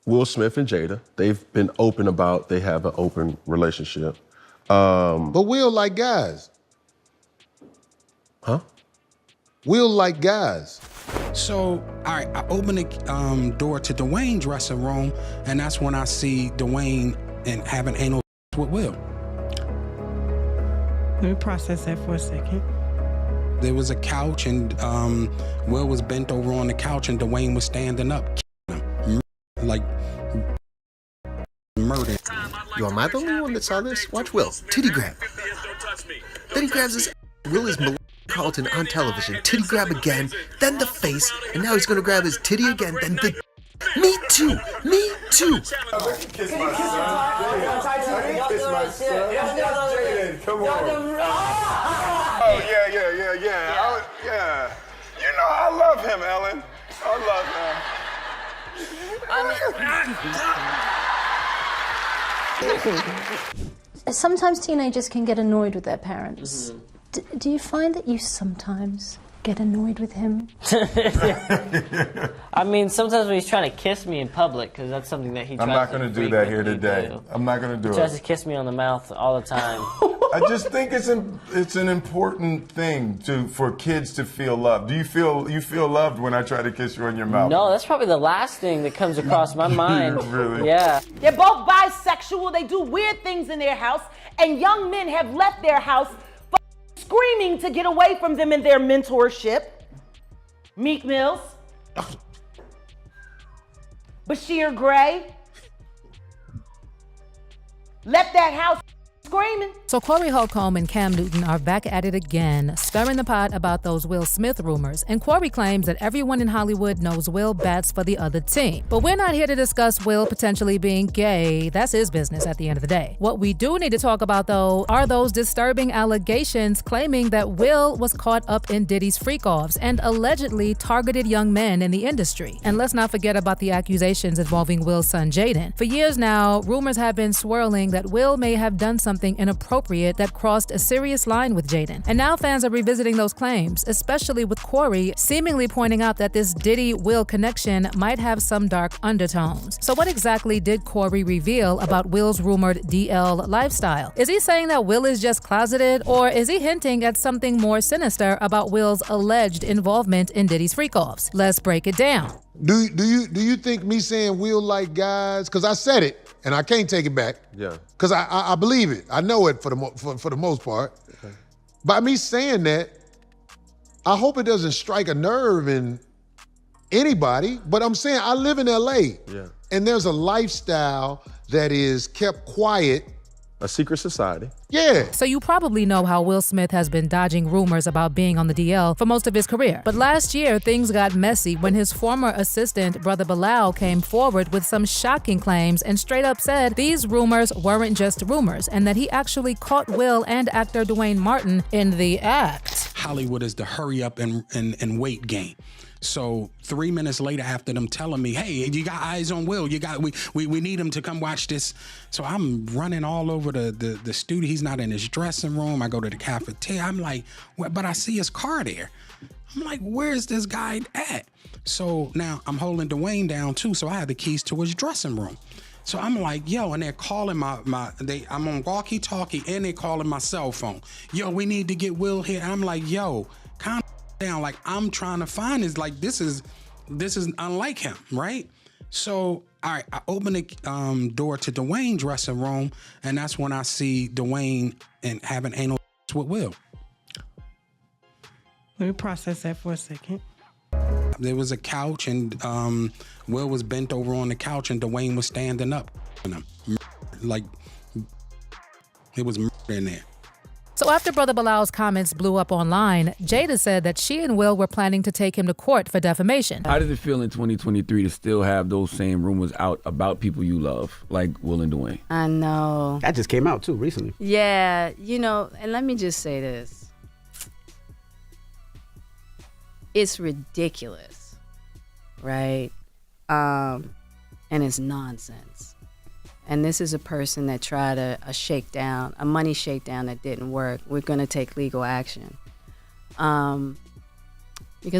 Will Smith and Jada. They've been open about they have an open relationship. But Will like guys. Huh? Will like guys. So, all right, I open the door to Dwayne's dressing room, and that's when I see Dwayne and having anal with Will. Let me process that for a second. There was a couch, and Will was bent over on the couch, and Dwayne was standing up, like murder. Yo, am I the only one that saw this? Watch Will. Titty grab. Then he grabs his. Will is Carlton on television. Titty grab again, then the face, and now he's gonna grab his titty again, then the. Me too! Me too! Kiss my son. Kiss my son. Jaden, come on. Oh, yeah. Yeah. You know, I love him, Ellen. I love him. Sometimes teenagers can get annoyed with their parents. Do you find that you sometimes get annoyed with him? I mean, sometimes when he's trying to kiss me in public, because that's something that he tries to I'm not going to do that here today. I'm not going to do it. He tries to kiss me on the mouth all the time. I just think it's an important thing for kids to feel loved. Do you feel loved when I try to kiss you on your mouth? No, that's probably the last thing that comes across my mind. Really? Yeah. They're both bisexual. They do weird things in their house, and young men have left their house screaming to get away from them in their mentorship. Meek Mills, Bashir Gray, left that house screaming. So Corey Holcomb and Cam Newton are back at it again, stirring the pot about those Will Smith rumors. And Corey claims that everyone in Hollywood knows Will bats for the other team. But we're not here to discuss Will potentially being gay. That's his business at the end of the day. What we do need to talk about, though, are those disturbing allegations claiming that Will was caught up in Diddy's freakoffs and allegedly targeted young men in the industry. And let's not forget about the accusations involving Will's son Jaden. For years now, rumors have been swirling that Will may have done something inappropriate that crossed a serious line with Jaden. And now fans are revisiting those claims, especially with Corey seemingly pointing out that this Diddy-Will connection might have some dark undertones. So what exactly did Corey reveal about Will's rumored DL lifestyle? Is he saying that Will is just closeted, or is he hinting at something more sinister about Will's alleged involvement in Diddy's freakoffs? Let's break it down. Do you think me saying Will like guys, because I said it, and I can't take it back. Yeah. Because I believe it. I know it for the most part. Okay. By me saying that, I hope it doesn't strike a nerve in anybody, but I'm saying I live in LA. Yeah. And there's a lifestyle that is kept quiet. A secret society. Yeah. So you probably know how Will Smith has been dodging rumors about being on the DL for most of his career. But last year, things got messy when his former assistant, Brother Bilal, came forward with some shocking claims and straight up said these rumors weren't just rumors and that he actually caught Will and actor Dwayne Martin in the act. Hollywood is the hurry up and wait game. So 3 minutes later, after them telling me, hey, you got eyes on Will, we need him to come watch this. So I'm running all over the studio. He's not in his dressing room. I go to the cafeteria. I'm like, but I see his car there. I'm like, where's this guy at? So now I'm holding Dwayne down too, so I have the keys to his dressing room. So I'm like, yo, and they're calling I'm on walkie-talkie and they're calling my cell phone. Yo, we need to get Will here. And I'm like, yo, calm down. Like, I'm trying to find this. Like, this is unlike him, right? So, all right, I open the door to Dwayne's dressing room, and that's when I see Dwayne and having anal with Will. Let me process that for a second. There was a couch, and Will was bent over on the couch, and Dwayne was standing up. Like, it was in there. So after Brother Bilal's comments blew up online, Jada said that she and Will were planning to take him to court for defamation. How does it feel in 2023 to still have those same rumors out about people you love, like Will and Dwayne? I know. That just came out too recently. Yeah, and let me just say this. It's ridiculous, right? And it's nonsense. And this is a person that tried a money shakedown that didn't work. We're going to take legal action. Because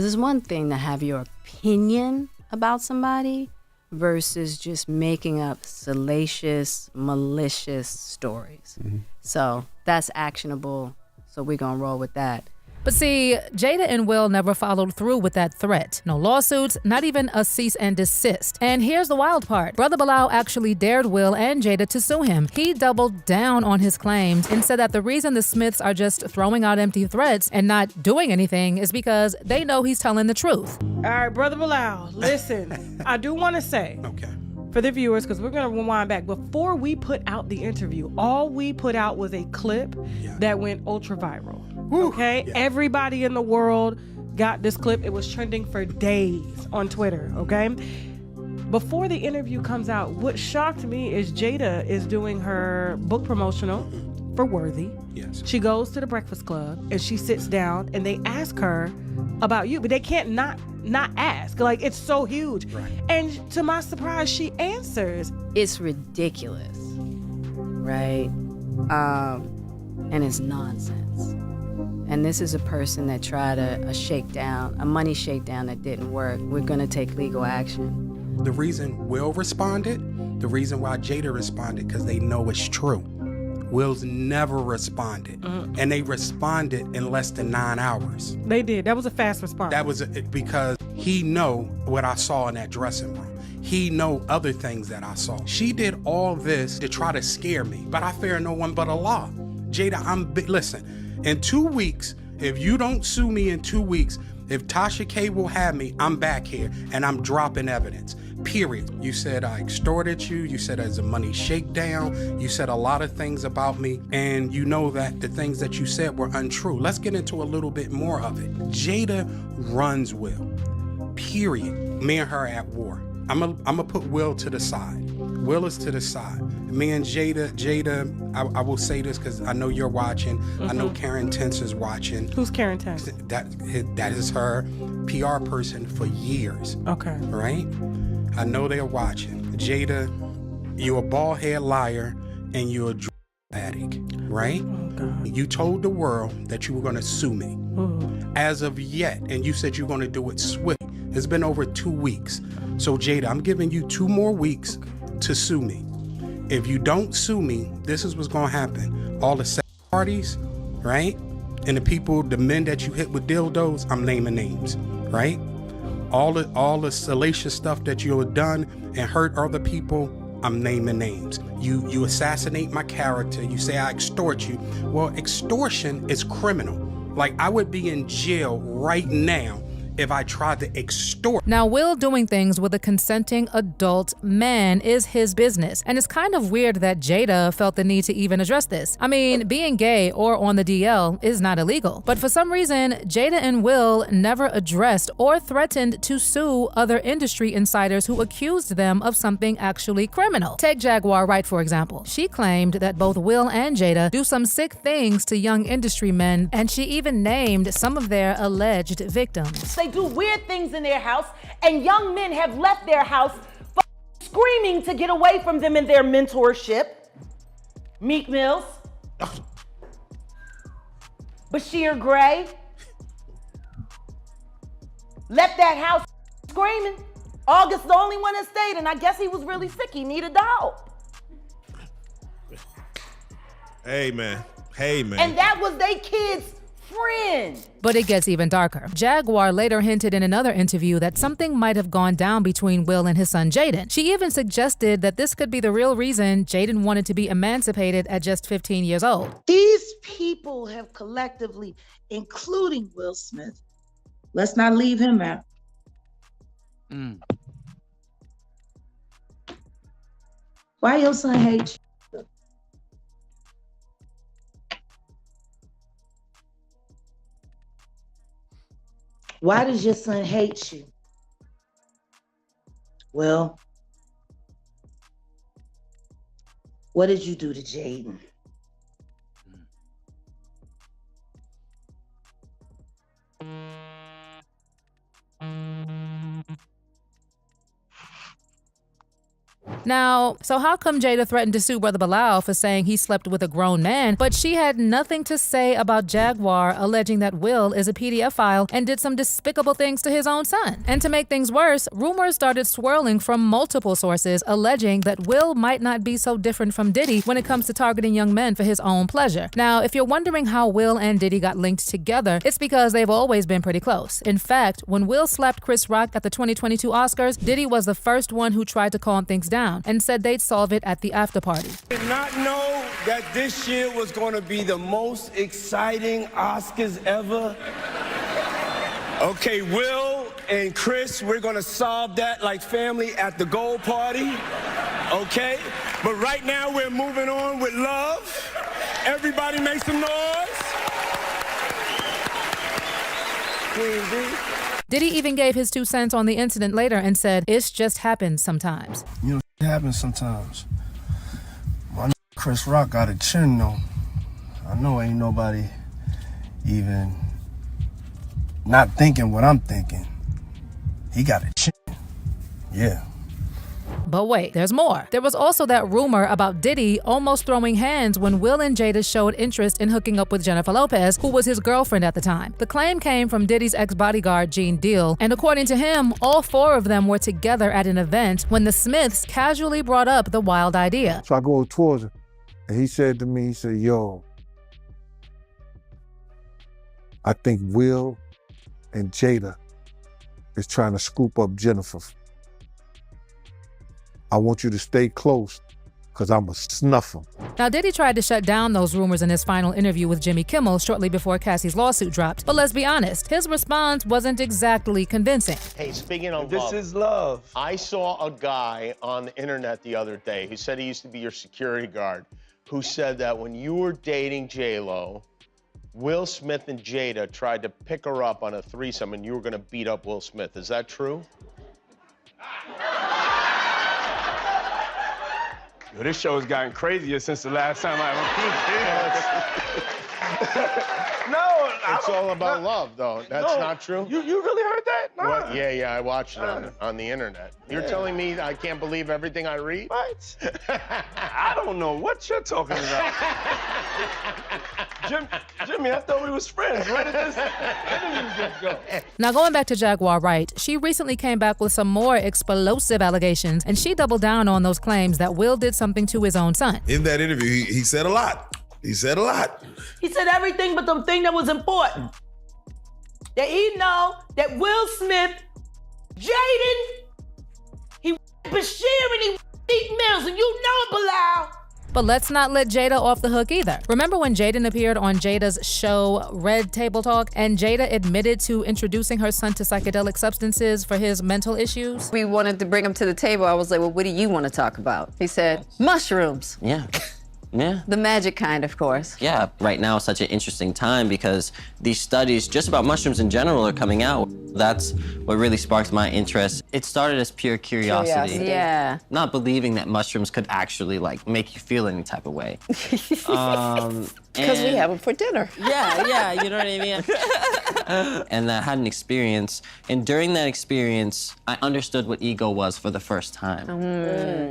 it's one thing to have your opinion about somebody, versus just making up salacious, malicious stories. So that's actionable. So we're going to roll with that. But see, Jada and Will never followed through with that threat. No lawsuits, not even a cease and desist. And here's the wild part. Brother Bilal actually dared Will and Jada to sue him. He doubled down on his claims and said that the reason the Smiths are just throwing out empty threats and not doing anything is because they know he's telling the truth. All right, Brother Bilal, listen, I do want to say, for the viewers, because we're going to rewind back, before we put out the interview, all we put out was a clip that went ultra viral. Okay? Everybody in the world got this clip. It was trending for days on Twitter. Okay? Before the interview comes out, what shocked me is Jada is doing her book promotional for Worthy. Yes. She goes to the Breakfast Club and she sits down and they ask her about you, but they can't not ask. Like, it's so huge. Right. And to my surprise, she answers. It's ridiculous, right? And it's nonsense. And this is a person that tried a money shakedown that didn't work. We're going to take legal action. The reason Will responded, the reason why Jada responded, because they know it's true. Will's never responded. And they responded in less than 9 hours. They did. That was a fast response. That was because he know what I saw in that dressing room. He know other things that I saw. She did all this to try to scare me, but I fear no one but Allah. Jada, listen, in 2 weeks, if you don't sue me in 2 weeks, if Tasha K will have me, I'm back here and I'm dropping evidence. Period. You said I extorted you. You said there's a money shakedown. You said a lot of things about me. And you know that the things that you said were untrue. Let's get into a little bit more of it. Jada runs Will. Period. Me and her at war. I'm gonna put Will to the side. Will is to the side. Me and Jada, I will say this because I know you're watching. I know Karen Tense is watching. Who's Karen Tense? That is her PR person for years. Okay. Right? I know they're watching. Jada, you're a bald-head liar and you're a drug addict, right? Oh, God. You told the world that you were going to sue me. As of yet, and you said you're going to do it swiftly. It's been over 2 weeks. So Jada, I'm giving you 2 more weeks to sue me. If you don't sue me, this is what's going to happen. All the sex parties, right? And the people, the men that you hit with dildos, I'm naming names, right? All the salacious stuff that you have done and hurt other people, I'm naming names. You assassinate my character. You say I extort you. Well, extortion is criminal. Like, I would be in jail right now if I tried to extort. Now, Will doing things with a consenting adult man is his business, and it's kind of weird that Jada felt the need to even address this. I mean, being gay or on the DL is not illegal, but for some reason, Jada and Will never addressed or threatened to sue other industry insiders who accused them of something actually criminal. Take Jaguar Wright, for example. She claimed that both Will and Jada do some sick things to young industry men, and she even named some of their alleged victims. They do weird things in their house, and young men have left their house screaming to get away from them in their mentorship. Meek Mills, Bashir Gray left that house screaming. August, the only one that stayed, and I guess he was really sick. He needed the help. Hey, man. And that was they kids' friend. But it gets even darker. Jaguar later hinted in another interview that something might have gone down between Will and his son Jaden. She even suggested that this could be the real reason Jaden wanted to be emancipated at just 15 years old. These people have collectively, including Will Smith, let's not leave him out. Why your son hates you? Why does your son hate you? Well, what did you do to Jaden? Now, so how come Jada threatened to sue Brother Bilal for saying he slept with a grown man, but she had nothing to say about Jaguar alleging that Will is a PDF file and did some despicable things to his own son? And to make things worse, rumors started swirling from multiple sources alleging that Will might not be so different from Diddy when it comes to targeting young men for his own pleasure. Now, if you're wondering how Will and Diddy got linked together, it's because they've always been pretty close. In fact, when Will slapped Chris Rock at the 2022 Oscars, Diddy was the first one who tried to calm things down and said they'd solve it at the after party. Did not know that this year was going to be the most exciting Oscars ever. Okay, Will and Chris, we're going to solve that like family at the gold party. Okay? But right now we're moving on with love. Everybody make some noise. Queen B. Diddy even gave his 2 cents on the incident later and said, "It's just happens sometimes." You know, it happens sometimes. My Chris Rock got a chin though. I know ain't nobody even not thinking what I'm thinking. He got a chin. Yeah. But wait, there's more. There was also that rumor about Diddy almost throwing hands when Will and Jada showed interest in hooking up with Jennifer Lopez, who was his girlfriend at the time. The claim came from Diddy's ex-bodyguard, Gene Deal, and according to him, all 4 of them were together at an event when the Smiths casually brought up the wild idea. So I go towards him, and he said to me, he said, "Yo, I think Will and Jada is trying to scoop up Jennifer. I want you to stay close, because I'm a snuffer." Now, Diddy tried to shut down those rumors in his final interview with Jimmy Kimmel shortly before Cassie's lawsuit dropped. But let's be honest, his response wasn't exactly convincing. Hey, speaking of This love, is love. I saw a guy on the internet the other day who said he used to be your security guard, who said that when you were dating J-Lo, Will Smith and Jada tried to pick her up on a threesome and you were gonna beat up Will Smith. Is that true? Yo, this show has gotten crazier since the last time I No, it's all about love, though. That's not true? You really heard that? No. What? Yeah, I watched it on the internet. You're telling me I can't believe everything I read? What? I don't know what you're talking about. Jimmy, I thought we was friends. Where did this interview just go? Now, going back to Jaguar Wright, she recently came back with some more explosive allegations, and she doubled down on those claims that Will did something to his own son. In that interview, he said a lot. He said a lot. He said everything but the thing that was important. That he know that Will Smith, Jaden, he Bashir and he Meek Mills, and you know it, Bilal. But let's not let Jada off the hook either. Remember when Jaden appeared on Jada's show Red Table Talk and Jada admitted to introducing her son to psychedelic substances for his mental issues? We wanted to bring him to the table. I was like, well, what do you want to talk about? He said, mushrooms. Yeah. Yeah. The magic kind, of course. Yeah, right now is such an interesting time because these studies just about mushrooms in general are coming out. That's what really sparked my interest. It started as pure curiosity. Yeah. Not believing that mushrooms could actually like make you feel any type of way. Because we have them for dinner. Yeah, you know what I mean? And I had an experience, and during that experience, I understood what ego was for the first time.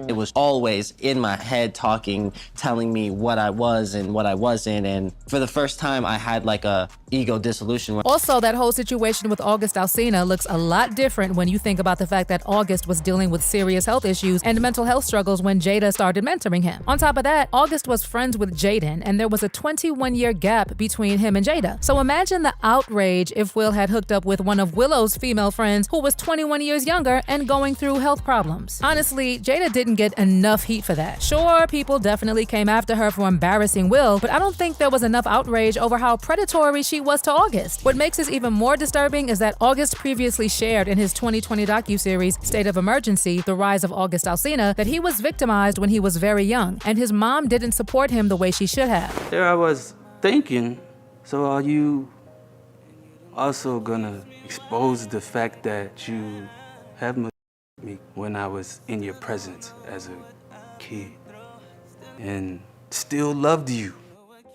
It was always in my head talking, telling me what I was and what I wasn't, and for the first time, I had like a ego dissolution. Also, that whole situation with August Alsina looks a lot different when you think about the fact that August was dealing with serious health issues and mental health struggles when Jada started mentoring him. On top of that, August was friends with Jaden, and there was a 21-year gap between him and Jada. So imagine the outrage if Will had hooked up with one of Willow's female friends who was 21 years younger and going through health problems. Honestly, Jada didn't get enough heat for that. Sure, people definitely came after her for embarrassing Will, but I don't think there was enough outrage over how predatory she was to August. What makes this even more disturbing is that August previously shared in his 2020 docuseries State of Emergency, The Rise of August Alsina, that he was victimized when he was very young, and his mom didn't support him the way she should have. There I was thinking, so are you also gonna expose the fact that you have me when I was in your presence as a kid and still loved you?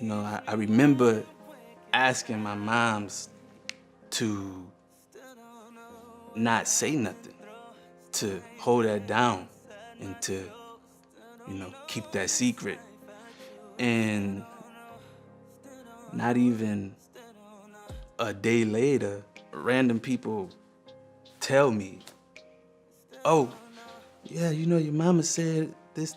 You know, I remember asking my moms to not say nothing, to hold that down and to keep that secret. And not even a day later, random people tell me, oh, yeah, your mama said this.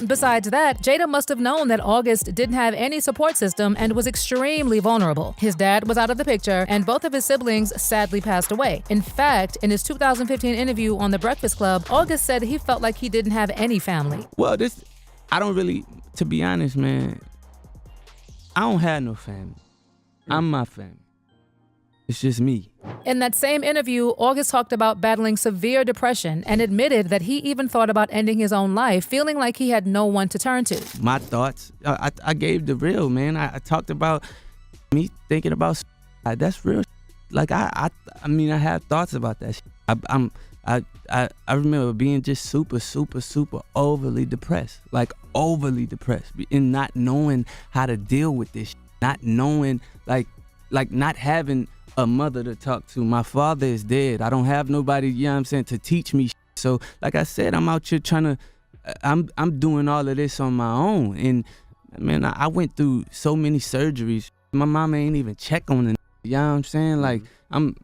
Besides that, Jada must have known that August didn't have any support system and was extremely vulnerable. His dad was out of the picture, and both of his siblings sadly passed away. In fact, in his 2015 interview on The Breakfast Club, August said he felt like he didn't have any family. Well, I don't really, to be honest, man, I don't have no family. I'm my family. It's just me. In that same interview, August talked about battling severe depression and admitted that he even thought about ending his own life, feeling like he had no one to turn to. My thoughts, I gave the real, man. I talked about me thinking about that's real. Like I mean, I have thoughts about that. I remember being just super overly depressed, and not knowing how to deal with this, not knowing like not having a mother to talk to. My father is dead. I don't have nobody, to teach me. So like I said, I'm out here I'm doing all of this on my own. And man, I went through so many surgeries. My mama ain't even check on it. Like I'm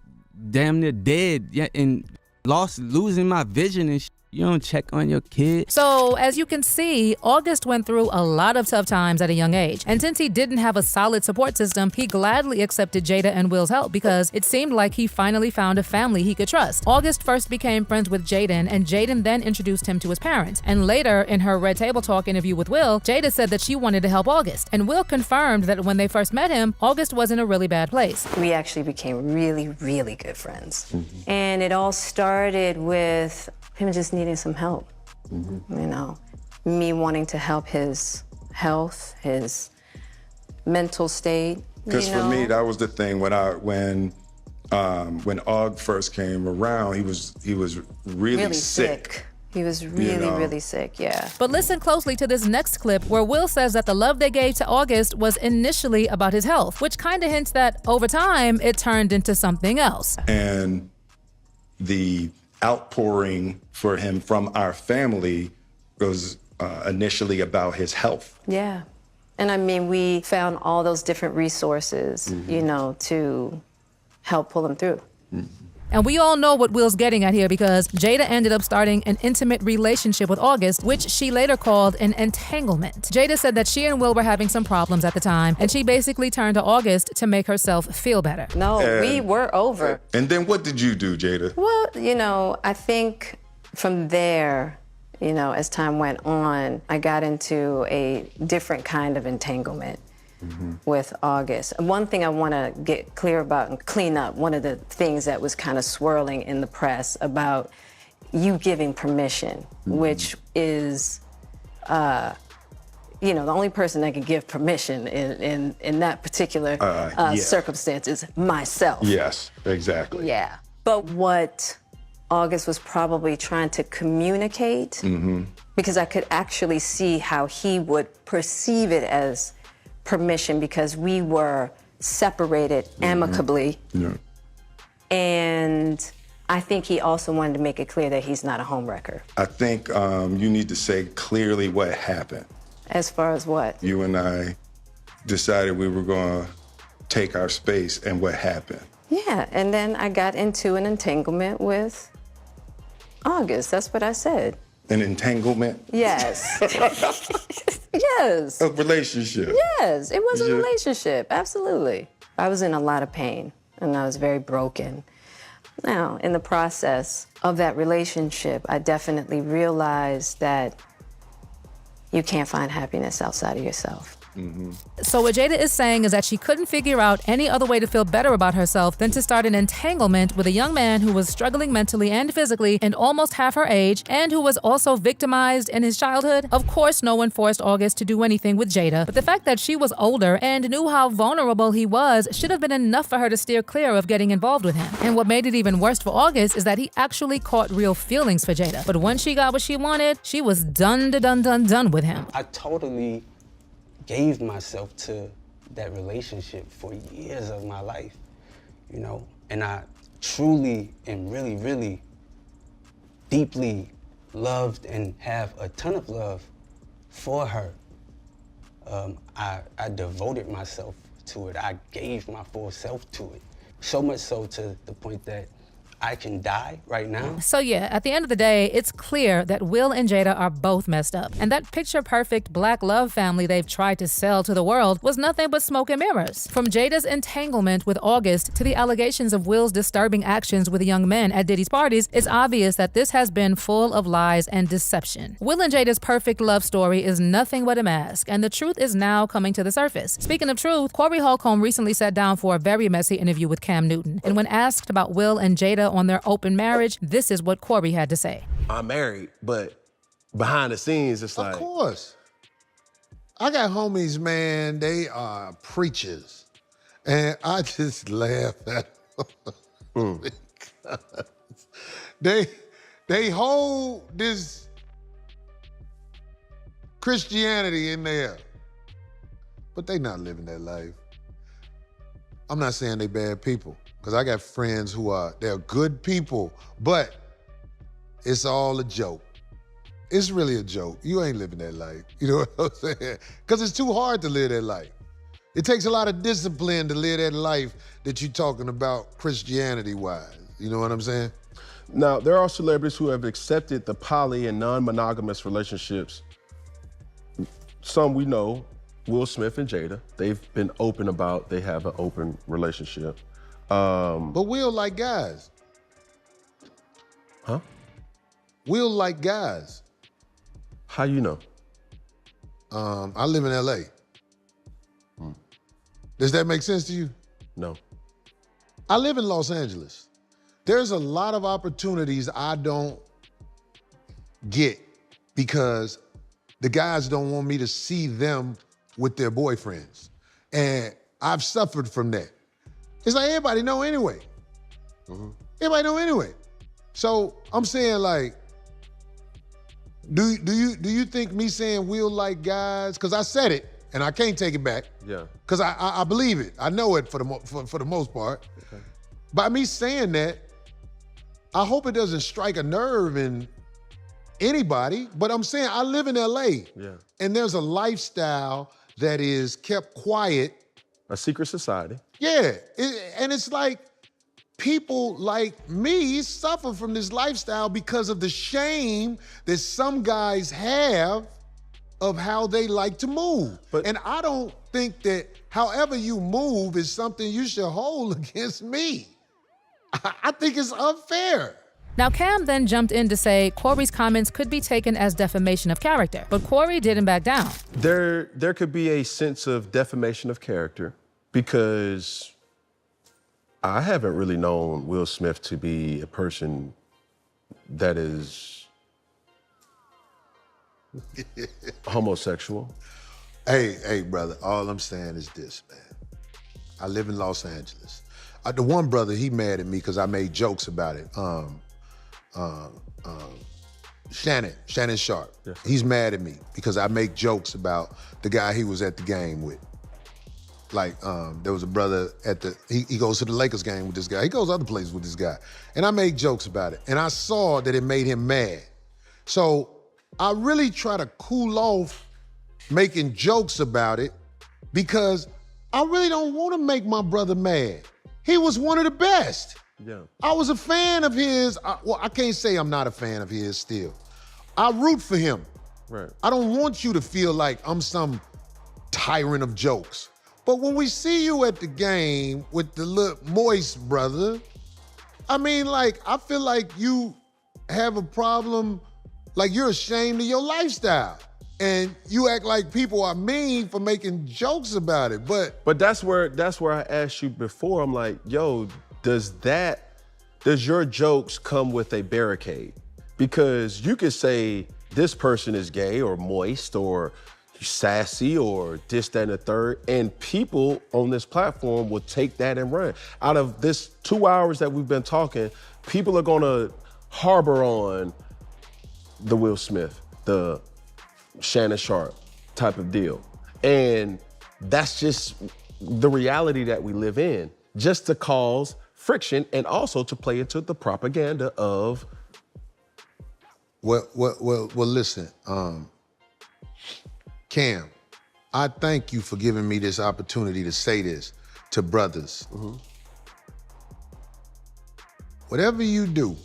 damn near dead, and losing my vision and You don't check on your kid. So, as you can see, August went through a lot of tough times at a young age. And since he didn't have a solid support system, he gladly accepted Jada and Will's help because it seemed like he finally found a family he could trust. August first became friends with Jaden, and Jaden then introduced him to his parents. And later, in her Red Table Talk interview with Will, Jada said that she wanted to help August. And Will confirmed that when they first met him, August was in a really bad place. We actually became really, really good friends. And it all started with him just needing some help. You know, me wanting to help his health, his mental state. Because for me, that was the thing when Aug first came around, he was really sick. He was really, really sick, yeah. But listen closely to this next clip where Will says that the love they gave to August was initially about his health, which kind of hints that over time it turned into something else. And the outpouring for him from our family was initially about his health. Yeah. And I mean, we found all those different resources, you know, to help pull him through. And we all know what Will's getting at here because Jada ended up starting an intimate relationship with August, which she later called an entanglement. Jada said that she and Will were having some problems at the time, and she basically turned to August to make herself feel better. No, we were over. And then what did you do, Jada? Well, you know, I think from there, you know, as time went on, I got into a different kind of entanglement with August. One thing I want to get clear about and clean up, one of the things that was kind of swirling in the press about you giving permission, which is, you know, the only person that can give permission in that particular circumstance is myself. Yes, exactly. Yeah. But what August was probably trying to communicate, because I could actually see how he would perceive it as permission because we were separated amicably. And I think he also wanted to make it clear that he's not a homewrecker. I think you need to say clearly what happened. As far as what? You and I decided we were going to take our space, and what happened? Yeah, and then I got into an entanglement with August. That's what I said. An entanglement? Yes. Yes. A relationship? Yes, it was a relationship, absolutely. I was in a lot of pain, and I was very broken. Now, in the process of that relationship, I definitely realized that you can't find happiness outside of yourself. So what Jada is saying is that she couldn't figure out any other way to feel better about herself than to start an entanglement with a young man who was struggling mentally and physically and almost half her age and who was also victimized in his childhood. Of course, no one forced August to do anything with Jada, but the fact that she was older and knew how vulnerable he was should have been enough for her to steer clear of getting involved with him. And what made it even worse for August is that he actually caught real feelings for Jada. But when she got what she wanted, she was done with him. I totally gave myself to that relationship for years of my life, you know, and I truly and really, really deeply loved and have a ton of love for her. I devoted myself to it. I gave my full self to it. So much so to the point that I can die right now. So yeah, at the end of the day, it's clear that Will and Jada are both messed up. And that picture-perfect black love family they've tried to sell to the world was nothing but smoke and mirrors. From Jada's entanglement with August to the allegations of Will's disturbing actions with young men at Diddy's parties, it's obvious that this has been full of lies and deception. Will and Jada's perfect love story is nothing but a mask, and the truth is now coming to the surface. Speaking of truth, Corey Holcomb recently sat down for a very messy interview with Cam Newton. And when asked about Will and Jada on their open marriage, this is what Corey had to say. I'm married, but behind the scenes, it's like... Of course. I got homies, man, they are preachers. And I just laugh at them. They hold this Christianity in there, but they not living that life. I'm not saying they bad people, because I got friends who they're good people, but it's all a joke. It's really a joke. You ain't living that life. You know what I'm saying? Because it's too hard to live that life. It takes a lot of discipline to live that life that you're talking about Christianity-wise. You know what I'm saying? Now, there are celebrities who have accepted the poly and non-monogamous relationships. Some we know, Will Smith and Jada, they've been open about they have an open relationship. But Will like guys. Huh? Will like guys. How you know? I live in LA. Does that make sense to you? No. I live in Los Angeles. There's a lot of opportunities I don't get because the guys don't want me to see them with their boyfriends. And I've suffered from that. It's like everybody know anyway. Everybody know anyway. So I'm saying, like, do you think me saying Will like guys, because I said it and I can't take it back. Yeah. Because I believe it. I know it for the most part. Okay. By me saying that, I hope it doesn't strike a nerve in anybody, but I'm saying I live in LA. Yeah. And there's a lifestyle that is kept quiet. A secret society. Yeah, and it's like people like me suffer from this lifestyle because of the shame that some guys have of how they like to move. And I don't think that however you move is something you should hold against me. I think it's unfair. Now, Cam then jumped in to say Corey's comments could be taken as defamation of character, but Corey didn't back down. There could be a sense of defamation of character because I haven't really known Will Smith to be a person that is homosexual. Hey, brother, all I'm saying is this, man. I live in Los Angeles. The one brother, he mad at me because I made jokes about it. Shannon Sharp. Yes. He's mad at me because I make jokes about the guy he was at the game with. Like, there was a brother he goes to the Lakers game with this guy. He goes other places with this guy. And I make jokes about it. And I saw that it made him mad. So I really try to cool off making jokes about it because I really don't want to make my brother mad. He was one of the best. Yeah. I was a fan of his. I can't say I'm not a fan of his still. I root for him. Right. I don't want you to feel like I'm some tyrant of jokes. But when we see you at the game with the little moist brother, I mean, like, I feel like you have a problem, like you're ashamed of your lifestyle. And you act like people are mean for making jokes about it, but that's where I asked you before. I'm like, yo, does your jokes come with a barricade? Because you could say this person is gay or moist or sassy or this, that, and the third, and people on this platform will take that and run. Out of this 2 hours that we've been talking, people are gonna harbor on the Will Smith, the Shannon Sharp type of deal. And that's just the reality that we live in, just to cause friction and also to play into the propaganda of Well, listen, Cam, I thank you for giving me this opportunity to say this to brothers. Whatever you do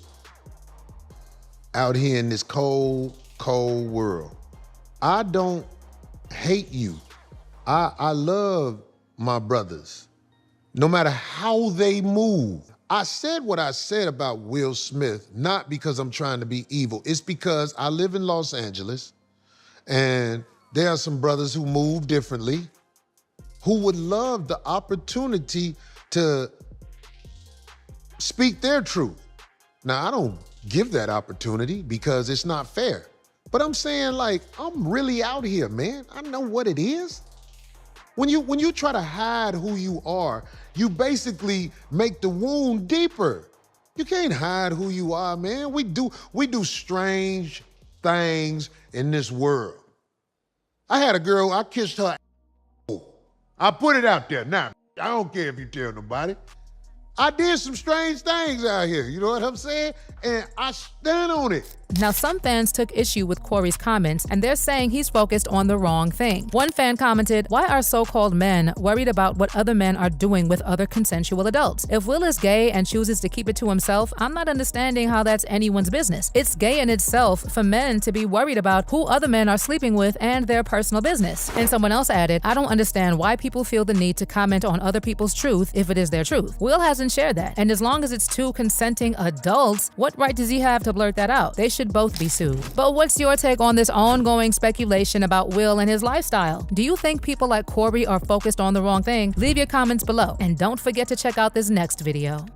out here in this cold, cold world, I don't hate you. I love my brothers, no matter how they move. I said what I said about Will Smith, not because I'm trying to be evil. It's because I live in Los Angeles, and there are some brothers who move differently, who would love the opportunity to speak their truth. Now, I don't give that opportunity because it's not fair. But I'm saying, like, I'm really out here, man. I know what it is. When you try to hide who you are, you basically make the wound deeper. You can't hide who you are, man. We do strange things in this world. I had a girl, I kissed her. I put it out there. Now, I don't care if you tell nobody. I did some strange things out here, you know what I'm saying? And I stand on it. Now, some fans took issue with Corey's comments, and they're saying he's focused on the wrong thing. One fan commented, "Why are so-called men worried about what other men are doing with other consensual adults? If Will is gay and chooses to keep it to himself, I'm not understanding how that's anyone's business. It's gay in itself for men to be worried about who other men are sleeping with and their personal business." And someone else added, "I don't understand why people feel the need to comment on other people's truth if it is their truth. Will hasn't shared that, and as long as it's two consenting adults, what right does he have to blurt that out? They should both be sued." But what's your take on this ongoing speculation about Will and his lifestyle? Do you think people like Corey are focused on the wrong thing? Leave your comments below, and don't forget to check out this next video.